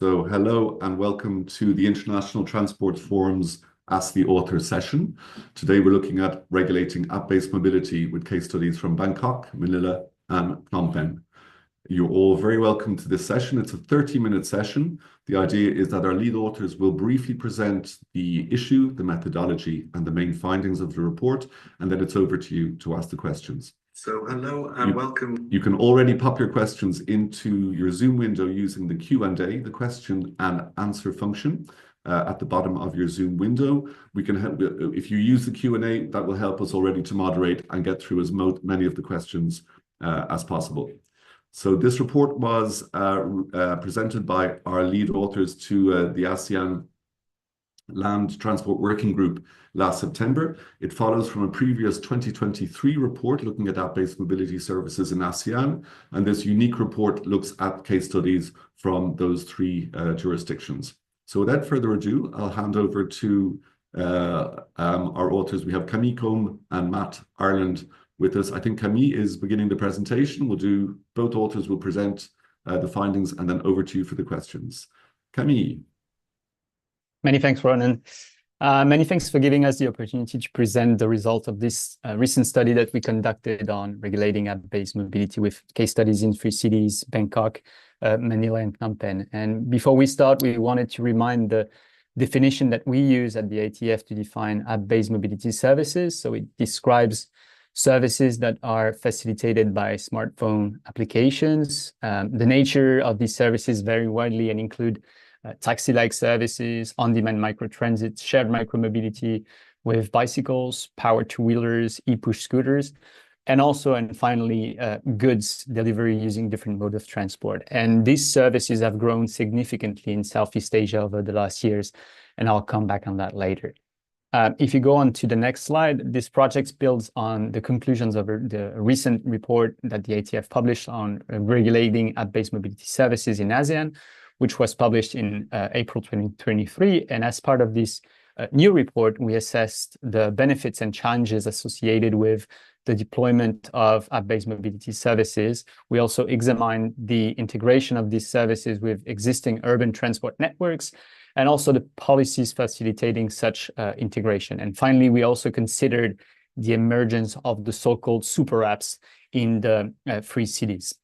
So hello and welcome to the International Transport Forum's Ask the Author session. Today we're looking at regulating app-based mobility with case studies from Bangkok, Manila and Phnom Penh. You're all very welcome to this session. It's a 30-minute session. The idea is that our lead authors will briefly present the issue, the methodology and the main findings of the report, and then it's over to you to ask the questions. So hello and welcome. You can already pop your questions into your Zoom window using the Q&A, the question and answer function at the bottom of your Zoom window. We can help if you use the Q&A, that will help us already to moderate and get through as many of the questions as possible. So this report was presented by our lead authors to the ASEAN Land Transport Working Group last September. It follows from a previous 2023 report looking at app-based mobility services in ASEAN, and this unique report looks at case studies from those three jurisdictions. So without further ado, I'll hand over to our authors. We have Camille Combe and Matt Ireland with us. I think Camille is beginning the presentation. Both authors will present the findings and then over to you for the questions. Camille. Many thanks, Ronan. Many thanks for giving us the opportunity to present the result of this recent study that we conducted on regulating app-based mobility with case studies in three cities, Bangkok, Manila and Phnom Penh. And before we start, we wanted to remind the definition that we use at the ATF to define app-based mobility services. So it describes services that are facilitated by smartphone applications. The nature of these services vary widely and include taxi-like services, on-demand microtransit, shared micromobility with bicycles, power two-wheelers, e-push scooters, and also, and finally, goods delivery using different modes of transport. And these services have grown significantly in Southeast Asia over the last years, and I'll come back on that later. If you go on to the next slide, this project builds on the conclusions of the recent report that the ATF published on regulating app-based mobility services in ASEAN, which was published in April 2023. And as part of this new report, we assessed the benefits and challenges associated with the deployment of app-based mobility services. We also examined the integration of these services with existing urban transport networks and also the policies facilitating such integration. And finally, we also considered the emergence of the so-called super apps in the three cities.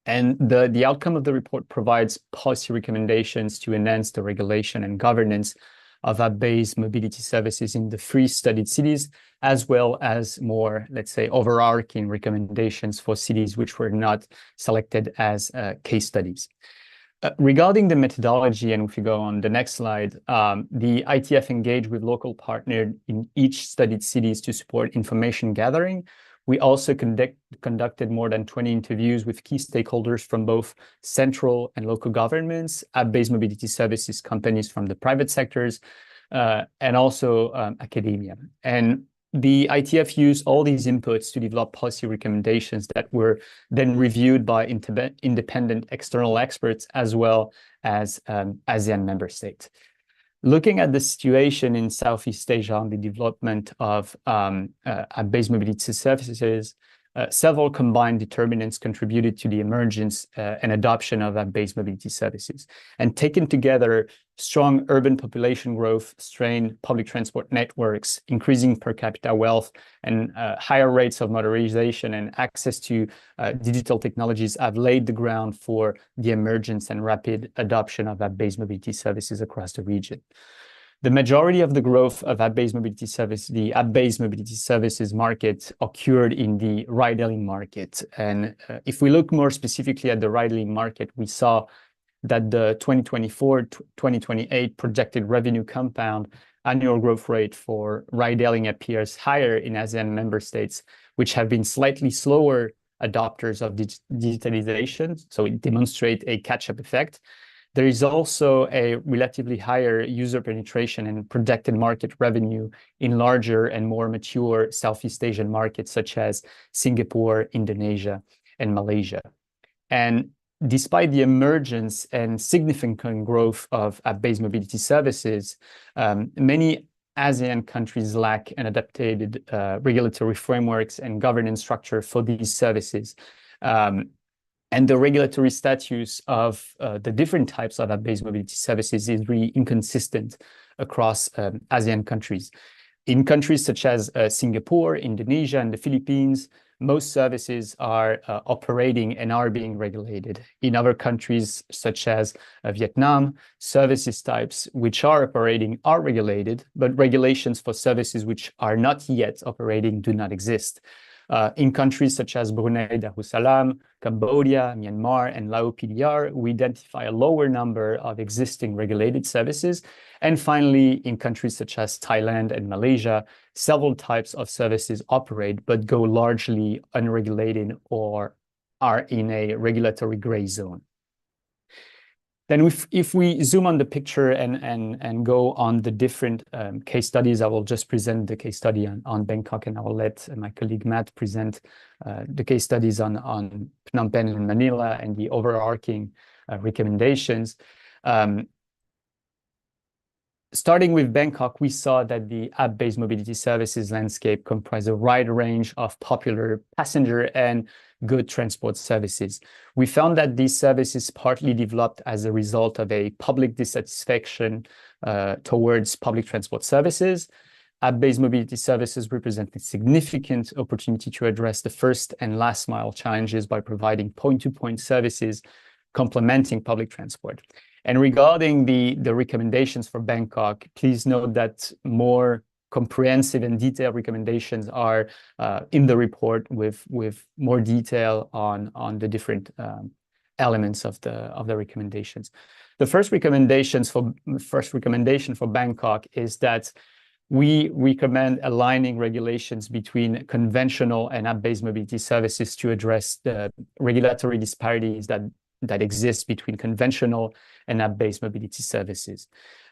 And the outcome of the report provides policy recommendations to enhance the regulation and governance of app-based mobility services in the three studied cities, as well as more, let's say, overarching recommendations for cities which were not selected as case studies. Regarding the methodology, and if you go on the next slide, the ITF engaged with local partners in each studied cities to support information gathering. We also conducted more than 20 interviews with key stakeholders from both central and local governments, app-based mobility services companies from the private sectors, and also academia. And the ITF used all these inputs to develop policy recommendations that were then reviewed by independent external experts as well as ASEAN member states. Looking at the situation in Southeast Asia on the development of app-based mobility services, several combined determinants contributed to the emergence and adoption of app-based mobility services. And taken together, strong urban population growth, strained public transport networks, increasing per capita wealth, and higher rates of motorization and access to digital technologies have laid the ground for the emergence and rapid adoption of app-based mobility services across the region. The majority of the growth of app-based mobility services market occurred in the ride-hailing market. And if we look more specifically at the ride-hailing market, we saw that the 2024-2028 projected revenue compound annual growth rate for ride-hailing appears higher in ASEAN member states, which have been slightly slower adopters of digitalization. So it demonstrates a catch-up effect. There is also a relatively higher user penetration and projected market revenue in larger and more mature Southeast Asian markets such as Singapore, Indonesia, and Malaysia. And despite the emergence and significant growth of app-based mobility services, many ASEAN countries lack an adapted regulatory frameworks and governance structure for these services. And the regulatory status of the different types of app-based mobility services is really inconsistent across ASEAN countries. In countries such as Singapore, Indonesia, and the Philippines, most services are operating and are being regulated. In other countries such as Vietnam, services types which are operating are regulated, but regulations for services which are not yet operating do not exist. In countries such as Brunei Darussalam, Cambodia, Myanmar, and Laos PDR, we identify a lower number of existing regulated services. And finally, in countries such as Thailand and Malaysia, several types of services operate but go largely unregulated or are in a regulatory gray zone. Then if we zoom on the picture and go on the different case studies, I will just present the case study on Bangkok, and I will let my colleague Matt present the case studies on Phnom Penh and Manila and the overarching recommendations. Starting with Bangkok, we saw that the app-based mobility services landscape comprised a wide range of popular passenger and good transport services. We found that these services partly developed as a result of a public dissatisfaction towards public transport services. App-based mobility services represent a significant opportunity to address the first and last mile challenges by providing point-to-point services complementing public transport. And regarding the recommendations for Bangkok, please note that more comprehensive and detailed recommendations are in the report with more detail on the different elements of the recommendations. The first recommendation for Bangkok is that we recommend aligning regulations between conventional and app-based mobility services to address the regulatory disparities that exist between conventional and app-based mobility services.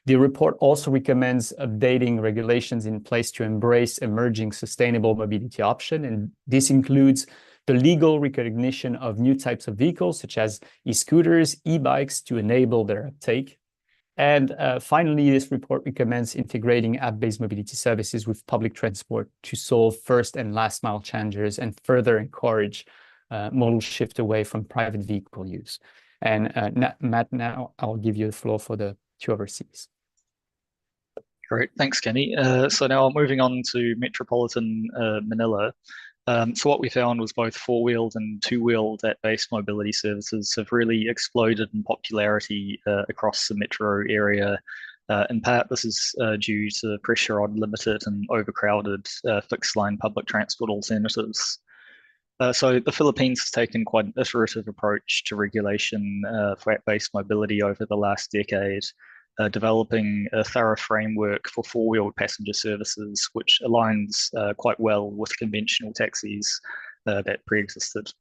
The report also recommends updating regulations in place to embrace emerging sustainable mobility options, and this includes the legal recognition of new types of vehicles, such as e-scooters, e-bikes, to enable their uptake. And finally, this report recommends integrating app-based mobility services with public transport to solve first and last mile challenges and further encourage modal shift away from private vehicle use. And Matt, now I'll give you the floor for the two overseas. Great, thanks, Kenny. So now moving on to metropolitan Manila. So what we found was both four-wheeled and two-wheeled app-based mobility services have really exploded in popularity across the metro area. In part, this is due to pressure on limited and overcrowded fixed-line public transport alternatives. So the Philippines has taken quite an iterative approach to regulation for app-based mobility over the last decade, developing a thorough framework for four-wheeled passenger services, which aligns quite well with conventional taxis that pre-existed.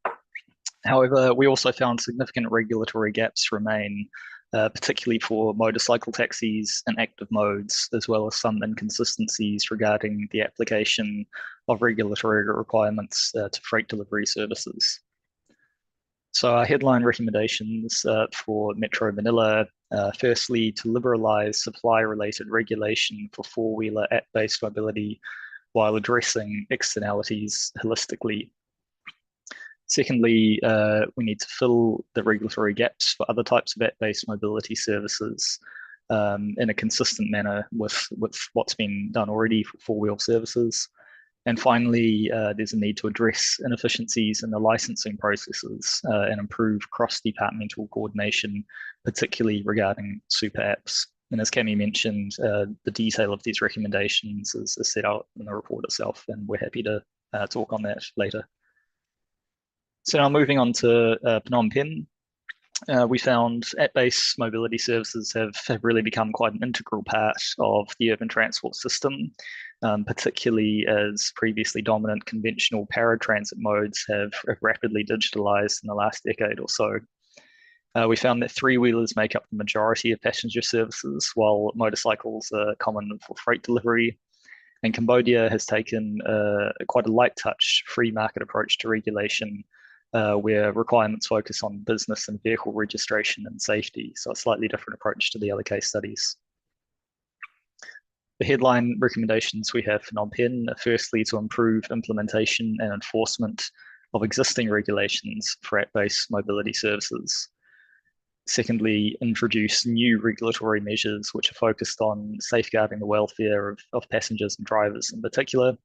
However, we also found significant regulatory gaps remain, particularly for motorcycle taxis and active modes, as well as some inconsistencies regarding the application of regulatory requirements to freight delivery services. So our headline recommendations for Metro Manila, firstly, to liberalize supply-related regulation for four-wheeler app-based mobility while addressing externalities holistically. Secondly, we need to fill the regulatory gaps for other types of app-based mobility services in a consistent manner with what's been done already for four-wheel services. And finally, there's a need to address inefficiencies in the licensing processes and improve cross-departmental coordination, particularly regarding super apps. And as Camille mentioned, the detail of these recommendations is set out in the report itself, and we're happy to talk on that later. So now moving on to Phnom Penh, we found app-based mobility services have really become quite an integral part of the urban transport system, particularly as previously dominant conventional paratransit modes have rapidly digitalized in the last decade or so. We found that three-wheelers make up the majority of passenger services, while motorcycles are common for freight delivery. And Cambodia has taken quite a light touch, free market approach to regulation, where requirements focus on business and vehicle registration and safety. So a slightly different approach to the other case studies. The headline recommendations we have for Phnom Penh are firstly to improve implementation and enforcement of existing regulations for app-based mobility services. Secondly, introduce new regulatory measures which are focused on safeguarding the welfare of passengers and drivers in particular.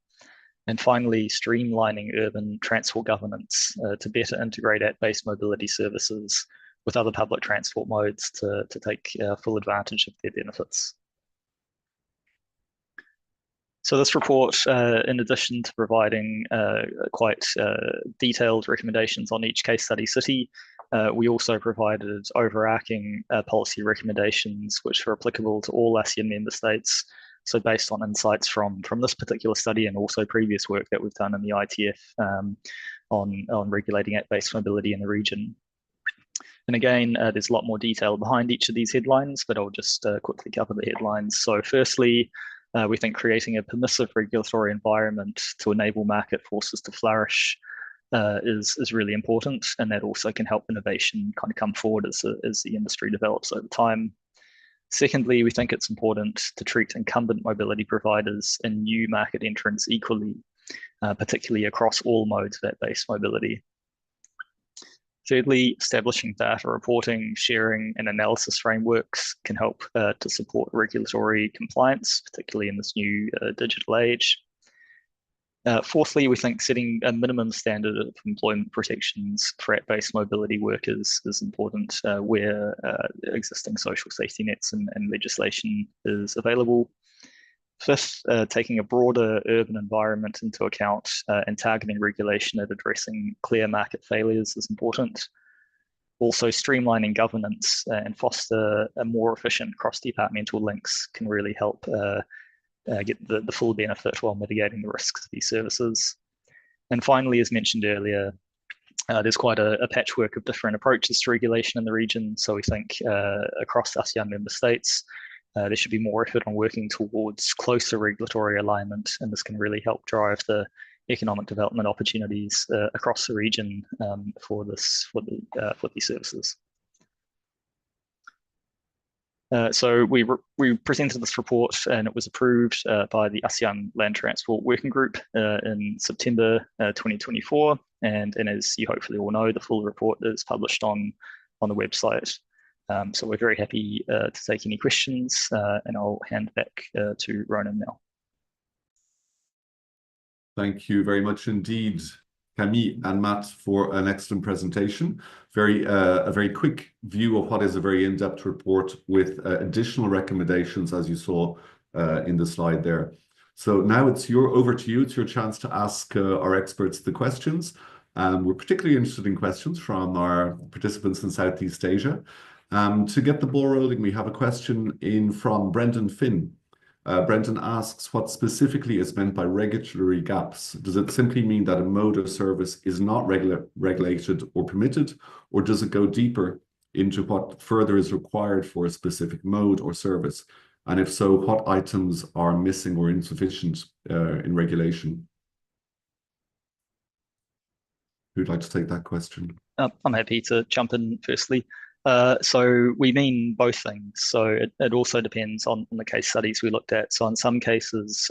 And finally, streamlining urban transport governance to better integrate app-based mobility services with other public transport modes to take full advantage of their benefits. So this report, in addition to providing quite detailed recommendations on each case study city, we also provided overarching policy recommendations which are applicable to all ASEAN member states. So based on insights from this particular study and also previous work that we've done in the ITF on regulating app-based mobility in the region. And again, there's a lot more detail behind each of these headlines, but I'll just quickly cover the headlines. So firstly, we think creating a permissive regulatory environment to enable market forces to flourish is really important, and that also can help innovation kind of come forward as the industry develops over time. Secondly, we think it's important to treat incumbent mobility providers and new market entrants equally, particularly across all modes of app-based mobility. Thirdly, establishing data reporting, sharing, and analysis frameworks can help to support regulatory compliance, particularly in this new digital age. Fourthly, we think setting a minimum standard of employment protections for app-based mobility workers is important where existing social safety nets and legislation is available. Fifth, taking a broader urban environment into account and targeting regulation at addressing clear market failures is important. Also, streamlining governance and foster a more efficient cross-departmental links can really help get the full benefit while mitigating the risks of these services. And finally, as mentioned earlier, there's quite a patchwork of different approaches to regulation in the region. So we think across ASEAN member states, there should be more effort on working towards closer regulatory alignment, and this can really help drive the economic development opportunities across the region for these services. So we presented this report and it was approved by the ASEAN Land Transport Working Group in September 2024. And as you hopefully all know, the full report is published on the website. So we're very happy to take any questions and I'll hand back to Ronan now. Thank you very much indeed, Camille and Matt, for an excellent presentation. A very quick view of what is a very in-depth report with additional recommendations, as you saw in the slide there. So now it's over to you. It's your chance to ask our experts the questions. We're particularly interested in questions from our participants in Southeast Asia. To get the ball rolling, we have a question in from Brendan Finn. Brendan asks, what specifically is meant by regulatory gaps? Does it simply mean that a mode of service is not regulated or permitted, or does it go deeper into what further is required for a specific mode or service? And if so, what items are missing or insufficient in regulation? Who'd like to take that question? I'm happy to jump in firstly. So we mean both things. So it also depends on the case studies we looked at. So in some cases,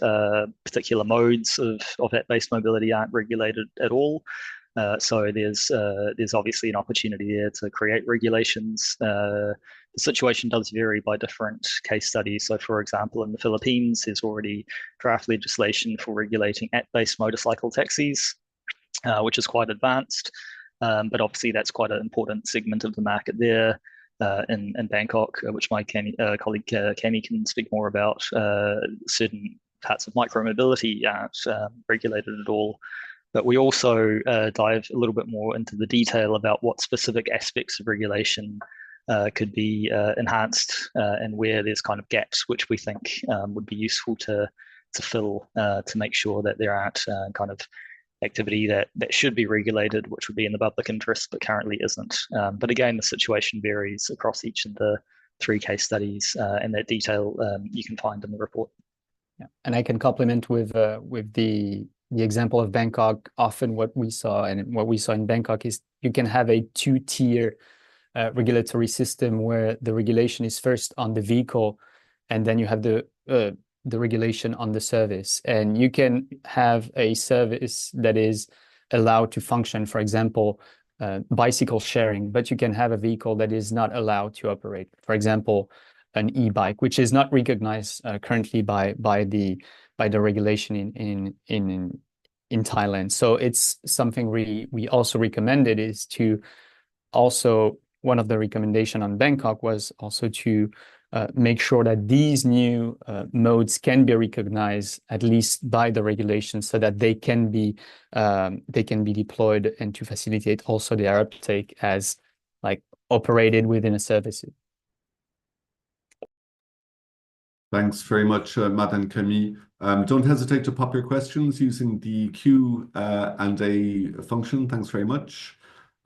particular modes of app-based mobility aren't regulated at all. So there's obviously an opportunity there to create regulations. The situation does vary by different case studies. So for example, in the Philippines, there's already draft legislation for regulating app-based motorcycle taxis, which is quite advanced. But obviously that's quite an important segment of the market there in Bangkok, which my colleague Camille can speak more about. Certain parts of micromobility aren't regulated at all. But we also dive a little bit more into the detail about what specific aspects of regulation could be enhanced and where there's kind of gaps, which we think would be useful to fill to make sure that there aren't kind of activity that should be regulated, which would be in the public interest, but currently isn't. But again, the situation varies across each of the 3 case studies, and that detail you can find in the report. Yeah, and I can complement with the example of Bangkok. Often what we saw in Bangkok is you can have a 2-tier regulatory system where the regulation is first on the vehicle, and then you have the regulation on the service. And you can have a service that is allowed to function, for example, bicycle sharing, but you can have a vehicle that is not allowed to operate. For example, an e-bike, which is not recognized currently by the regulation in Thailand. So it's something we also recommended is to also, one of the recommendation on Bangkok was also to make sure that these new modes can be recognized at least by the regulations, so that they can be deployed and to facilitate also their uptake as like operated within a service. Thanks very much, Matt and Camille. Don't hesitate to pop your questions using the Q&A function. Thanks very much.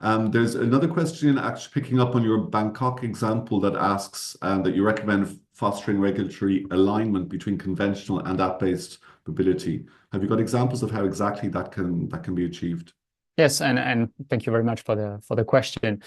There's another question actually picking up on your Bangkok example that asks that you recommend fostering regulatory alignment between conventional and app-based mobility. Have you got examples of how exactly that can be achieved? Yes, and thank you very much for the question.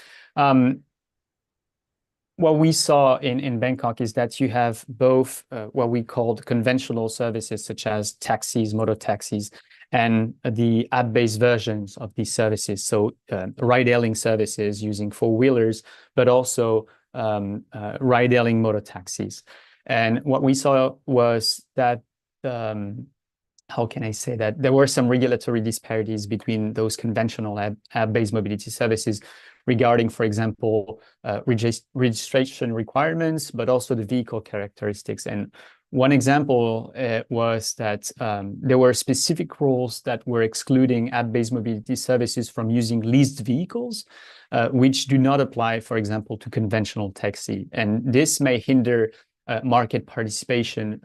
What we saw in Bangkok is that you have both what we called conventional services, such as taxis, motor taxis, and the app-based versions of these services. So ride-hailing services using four-wheelers, but also ride-hailing motor taxis. And what we saw was that, how can I say that? There were some regulatory disparities between those conventional app-based mobility services regarding, for example, registration requirements, but also the vehicle characteristics. And one example was that there were specific rules that were excluding app-based mobility services from using leased vehicles, which do not apply, for example, to conventional taxi. And this may hinder market participation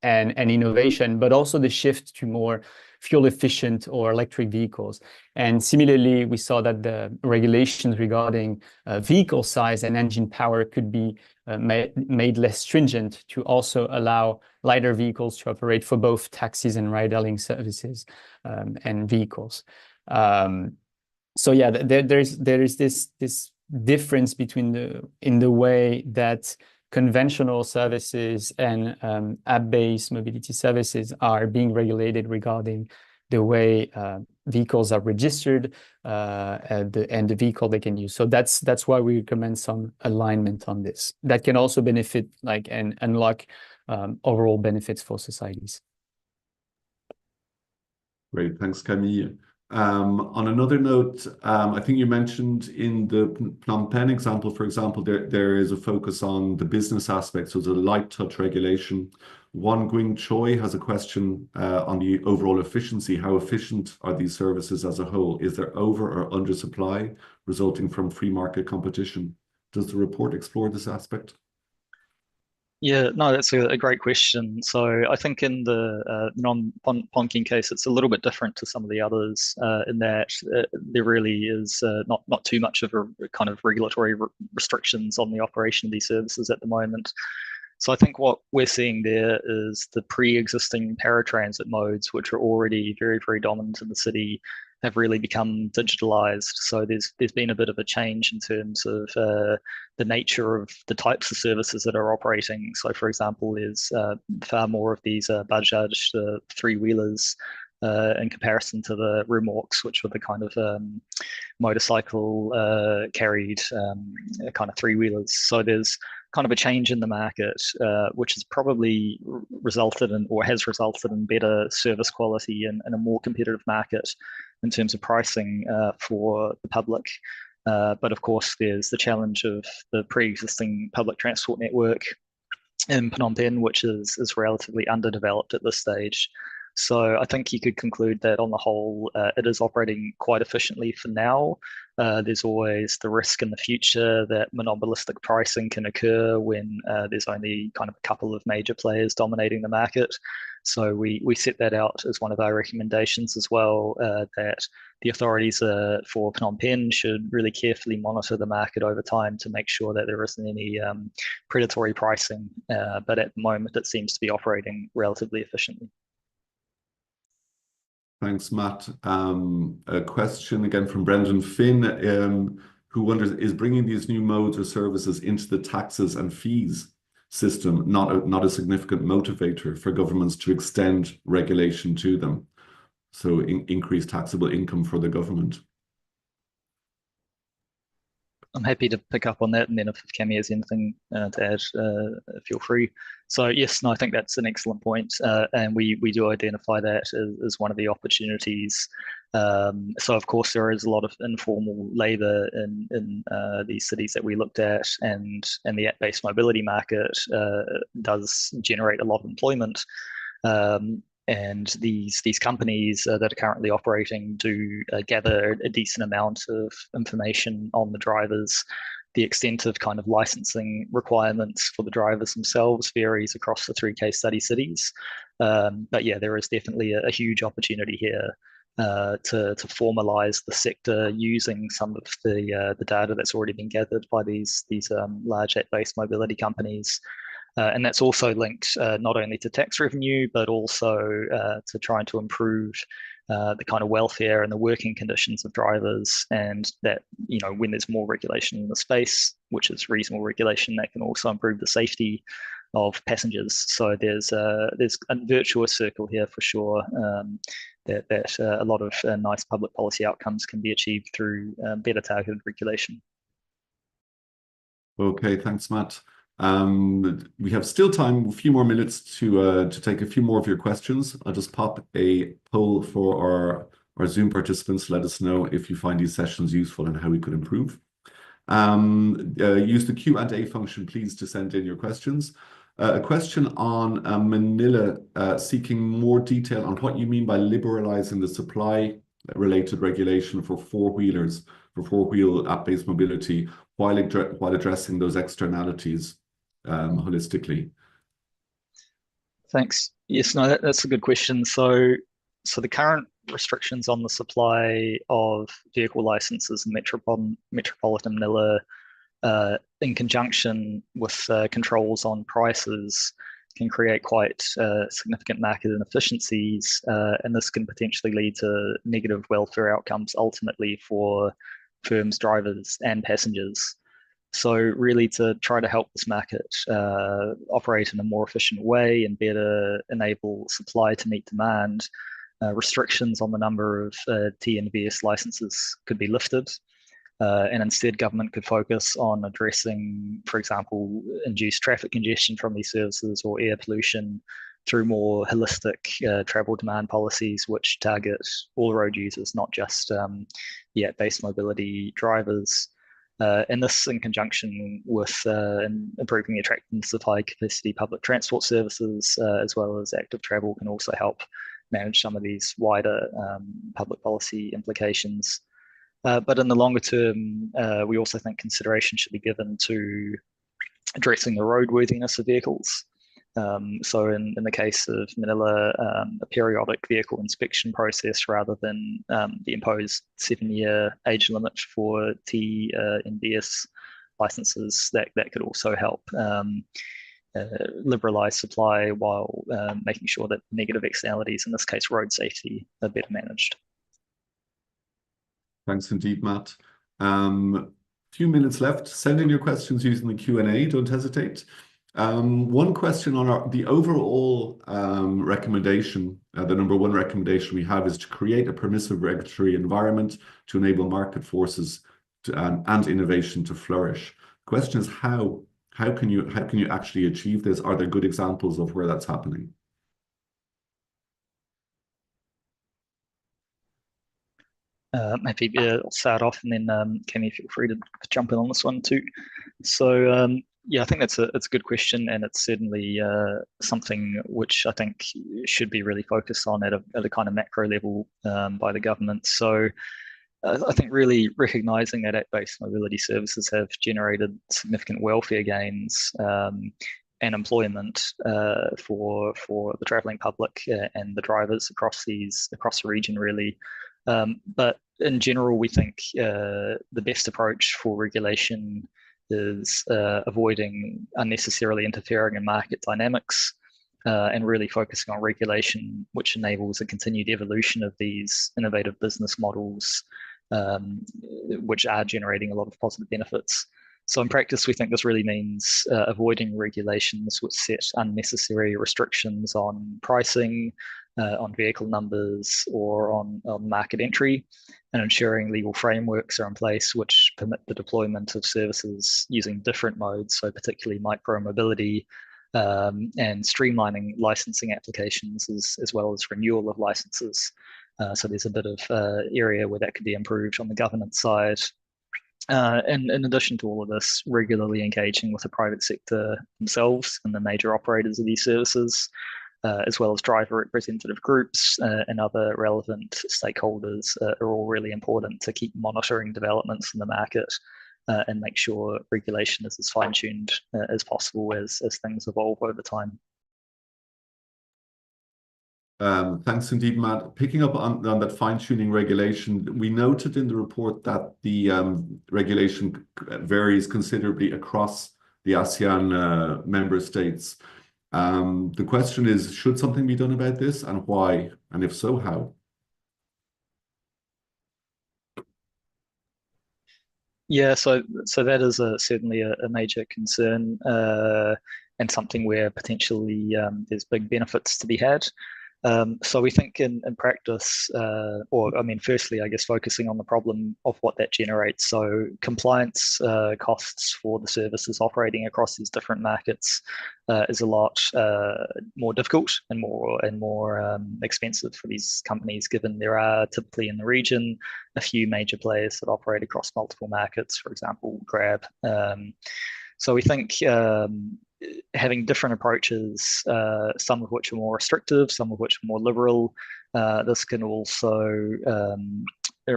and innovation, but also the shift to more fuel-efficient or electric vehicles. And similarly, we saw that the regulations regarding vehicle size and engine power could be made less stringent to also allow lighter vehicles to operate for both taxis and ride-hailing services and vehicles. So yeah, there is this difference between in the way that conventional services and app-based mobility services are being regulated regarding the way vehicles are registered and the vehicle they can use. So that's why we recommend some alignment on this. That can also benefit and unlock overall benefits for societies. Great, thanks, Camille. On another note, I think you mentioned in the Phnom Penh example, for example, there is a focus on the business aspects, so there's a light touch regulation. Wan Gwing Choi has a question on the overall efficiency. How efficient are these services as a whole? Is there over or under supply resulting from free market competition? Does the report explore this aspect? Yeah, no, that's a great question. So I think in the non-Ponking case, it's a little bit different to some of the others in that there really is not too much of a kind of regulatory restrictions on the operation of these services at the moment. So I think what we're seeing there is the pre-existing paratransit modes, which are already very, very dominant in the city, have really become digitalized. So there's been a bit of a change in terms of the nature of the types of services that are operating. So for example, there's far more of these Bajaj, the three-wheelers, in comparison to the remorques, which were the kind of motorcycle carried kind of three-wheelers. So there's kind of a change in the market, which has probably resulted in, or has resulted in, better service quality and a more competitive market in terms of pricing for the public. But of course, there's the challenge of the pre-existing public transport network in Phnom Penh, which is relatively underdeveloped at this stage. So I think you could conclude that on the whole, it is operating quite efficiently for now. There's always the risk in the future that monopolistic pricing can occur when there's only kind of a couple of major players dominating the market. So we set that out as one of our recommendations as well, that the authorities for Phnom Penh should really carefully monitor the market over time to make sure that there isn't any predatory pricing. But at the moment, it seems to be operating relatively efficiently. Thanks, Matt. A question again from Brendan Finn, who wonders, is bringing these new modes or services into the taxes and fees system not a significant motivator for governments to extend regulation to them? so increased taxable income for the government. I'm happy to pick up on that, and then if Camille has anything to add, feel free. So yes, no, I think that's an excellent point, and we do identify that as one of the opportunities. So of course there is a lot of informal labour in these cities that we looked at, and the app-based mobility market does generate a lot of employment. And these companies that are currently operating do gather a decent amount of information on the drivers. The extent of kind of licensing requirements for the drivers themselves varies across the 3 case study cities. But yeah, there is definitely a huge opportunity here to formalize the sector using some of the data that's already been gathered by these large app-based mobility companies. And that's also linked not only to tax revenue, but also to trying to improve the kind of welfare and the working conditions of drivers. And that, when there's more regulation in the space, which is reasonable regulation, that can also improve the safety of passengers. So there's a virtuous circle here for sure, that a lot of nice public policy outcomes can be achieved through better targeted regulation. Okay, thanks, Matt. We have still time, a few more minutes to take a few more of your questions. I'll just pop a poll for our Zoom participants. Let us know if you find these sessions useful and how we could improve. Use the Q&A function, please, to send in your questions. A question on Manila, seeking more detail on what you mean by liberalizing the supply-related regulation for four-wheelers, for four-wheel app-based mobility, while addressing those externalities holistically. Thanks. Yes, no, that's a good question. So the current restrictions on the supply of vehicle licenses in Metropolitan Manila, in conjunction with controls on prices, can create quite significant market inefficiencies, and this can potentially lead to negative welfare outcomes ultimately for firms, drivers, and passengers. So really, to try to help this market operate in a more efficient way and better enable supply to meet demand, restrictions on the number of TNVS licenses could be lifted. And instead, government could focus on addressing, for example, induced traffic congestion from these services or air pollution through more holistic travel demand policies, which target all road users, not just app-based mobility drivers. And this, in conjunction with improving the attractiveness of high-capacity public transport services, as well as active travel, can also help manage some of these wider public policy implications. But in the longer term, we also think consideration should be given to addressing the roadworthiness of vehicles. So in the case of Manila, a periodic vehicle inspection process rather than the imposed 7-year age limit for TNVS licenses, that could also help liberalize supply while making sure that negative externalities, in this case road safety, are better managed. Thanks indeed, Matt. Few minutes left. Send in your questions using the Q&A. Don't hesitate. One question on the overall recommendation, the number one recommendation we have is to create a permissive regulatory environment to enable market forces and innovation to flourish. The question is how can you actually achieve this? Are there good examples of where that's happening? Maybe I'll start off, and then Camille, feel free to jump in on this one too. So yeah, I think it's a good question, and it's certainly something which I think should be really focused on at a kind of macro level by the government. So I think really recognizing that app-based mobility services have generated significant welfare gains and employment for the traveling public and the drivers across the region, really. But in general, we think the best approach for regulation is avoiding unnecessarily interfering in market dynamics and really focusing on regulation which enables a continued evolution of these innovative business models which are generating a lot of positive benefits. So in practice, we think this really means avoiding regulations which set unnecessary restrictions on pricing, on vehicle numbers, or on market entry, and ensuring legal frameworks are in place which permit the deployment of services using different modes, so particularly micro-mobility, and streamlining licensing applications as well as renewal of licenses. So there's a bit of area where that could be improved on the governance side. And in addition to all of this, regularly engaging with the private sector themselves and the major operators of these services, as well as driver representative groups and other relevant stakeholders are all really important to keep monitoring developments in the market and make sure regulation is as fine-tuned as possible as things evolve over time. Thanks indeed, Matt. Picking up on that fine-tuning regulation, we noted in the report that the regulation varies considerably across the ASEAN member states. The question is, should something be done about this, and why? And if so, how? Yeah, so that is certainly a major concern and something where potentially there's big benefits to be had. So we think in practice, firstly, I guess focusing on the problem of what that generates. So compliance costs for the services operating across these different markets is a lot more difficult and more expensive for these companies, given there are typically in the region a few major players that operate across multiple markets, for example, Grab. So we think having different approaches, some of which are more restrictive, some of which are more liberal, this can also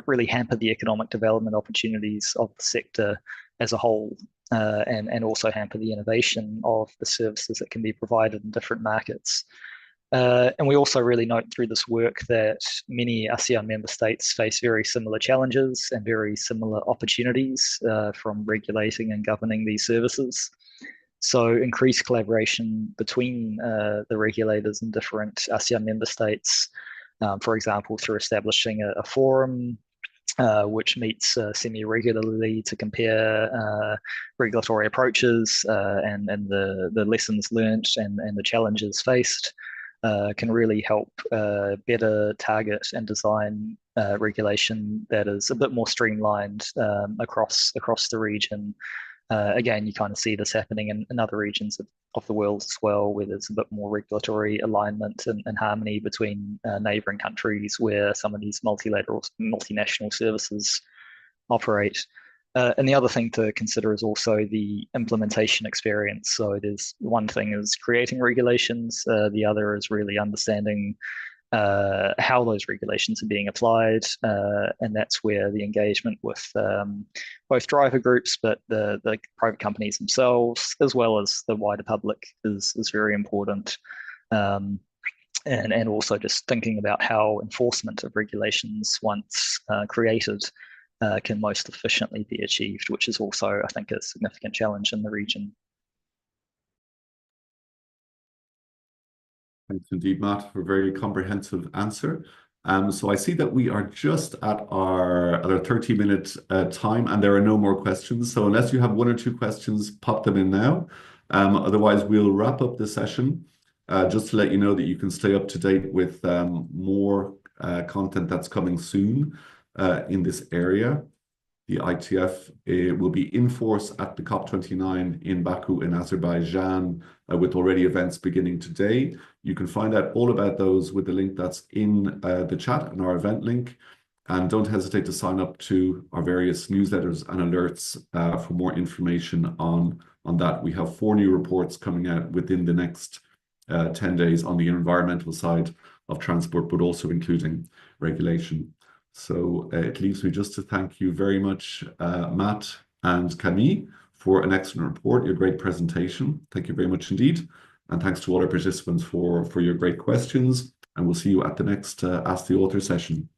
really hamper the economic development opportunities of the sector as a whole, and also hamper the innovation of the services that can be provided in different markets. And we also really note through this work that many ASEAN member states face very similar challenges and very similar opportunities from regulating and governing these services. So increased collaboration between the regulators in different ASEAN member states, for example, through establishing a forum which meets semi-regularly to compare regulatory approaches and the lessons learned and the challenges faced, can really help better target and design regulation that is a bit more streamlined across the region. Again, you kind of see this happening in other regions of the world as well, where there's a bit more regulatory alignment and harmony between neighboring countries where some of these multinational services operate. And the other thing to consider is also the implementation experience. So there's one thing is creating regulations, the other is really understanding how those regulations are being applied, and that's where the engagement with both driver groups, but the private companies themselves, as well as the wider public, is very important. And also just thinking about how enforcement of regulations, once created, can most efficiently be achieved, which is also, I think, a significant challenge in the region. Thanks indeed, Matt, for a very comprehensive answer. So I see that we are just at our 30-minute time, and there are no more questions. So unless you have one or two questions, pop them in now. Otherwise, we'll wrap up the session. Just to let you know that you can stay up to date with more content that's coming soon in this area. The ITF will be in force at the COP29 in Baku in Azerbaijan, with already events beginning today. You can find out all about those with the link that's in the chat and our event link. And don't hesitate to sign up to our various newsletters and alerts for more information on that. We have 4 new reports coming out within the next 10 days on the environmental side of transport, but also including regulation. So it leaves me just to thank you very much, Matt and Camille, for an excellent report, your great presentation. Thank you very much indeed. And thanks to all our participants for your great questions. And we'll see you at the next Ask the Author session.